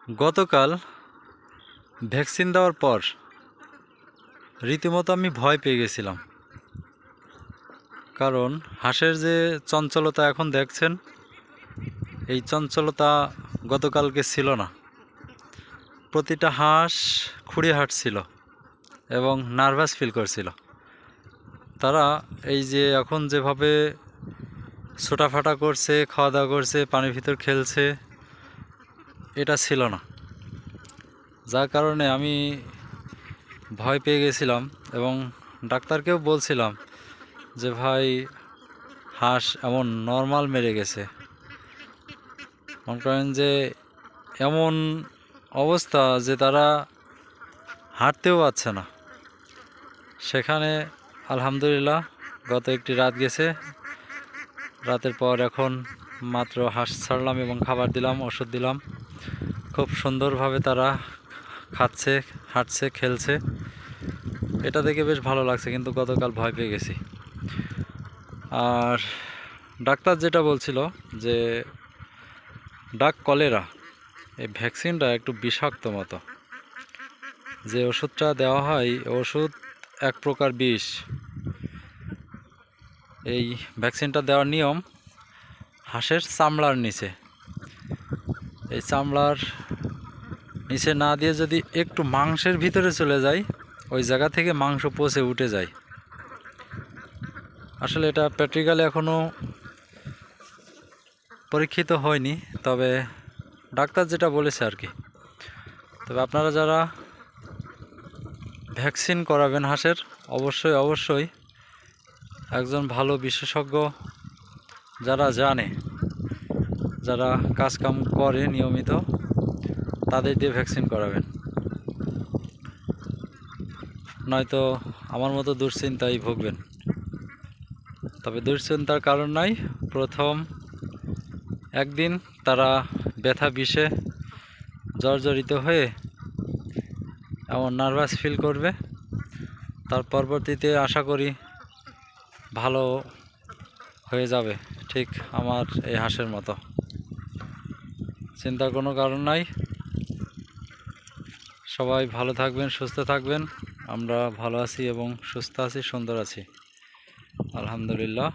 গতকাল ভ্যাকসিন দেওয়ার পর রীতিমতো আমি ভয় পেয়ে গেছিলাম। কারণ হাঁসের যে চঞ্চলতা এখন দেখছেন, এই চঞ্চলতা গতকালকে ছিল না। প্রতিটা হাঁস খুঁড়ে হাঁটছিল এবং নার্ভাস ফিল করছিল। তারা এই যে এখন যেভাবে ছোটাফাটা করছে, খাওয়া দাওয়া করছে, পানির ভিতর খেলছে, এটা ছিল না। যার কারণে আমি ভয় পেয়ে গেছিলাম এবং ডাক্তারকেও বলছিলাম যে ভাই, হাঁস এমন নর্মাল মেরে গেছে, মনে করেন যে এমন অবস্থা যে তারা হাঁটতেও পারছে না। সেখানে আলহামদুলিল্লাহ গত একটি রাত গেছে, রাতের পর এখন মাত্র হাঁস ছাড়লাম এবং খাবার দিলাম, ওষুধ দিলাম। খুব সুন্দরভাবে তারা খাচ্ছে, হাঁটছে, খেলছে। এটা দেখে বেশ ভালো লাগছে, কিন্তু গতকাল ভয় পেয়ে গেছি। আর ডাক্তার যেটা বলছিল যে ডাক কলেরা, এই ভ্যাকসিনটা একটু বিষাক্ত মতো। যে ওষুধটা দেওয়া হয়, ওষুধ এক প্রকার বিষ। এই ভ্যাকসিনটা দেওয়ার নিয়ম হাঁসের চামড়ার নিচে। এই চামড়ার নিচে না দিয়ে যদি একটু মাংসের ভিতরে চলে যায়, ওই জায়গা থেকে মাংস পচে উঠে যায়। আসলে এটা প্র্যাকটিক্যালি এখনও পরীক্ষিত হয়নি, তবে ডাক্তার যেটা বলেছে আর কি। তবে আপনারা যারা ভ্যাকসিন করাবেন হাঁসের, অবশ্যই একজন ভালো বিশেষজ্ঞ যারা জানে, যারা কাজকাম করে নিয়মিত, তাদের দিয়ে ভ্যাকসিন করাবেন। নয়তো আমার মতো দুশ্চিন্তায় ভুগবেন। তবে দুশ্চিন্তার কারণ নাই। প্রথম একদিন তারা ব্যথা বিষে জর্জরিত হয়ে এমন নার্ভাস ফিল করবে, তার পরবর্তীতে আশা করি ভালো হয়ে যাবে, ঠিক আমার এই হাঁসের মতো। চিন্তার কোনো কারণ নাই। সবাই ভালো থাকবেন, সুস্থ থাকবেন। আমরা ভালো আছি এবং সুস্থ আছি, সুন্দর আছি, আলহামদুলিল্লাহ।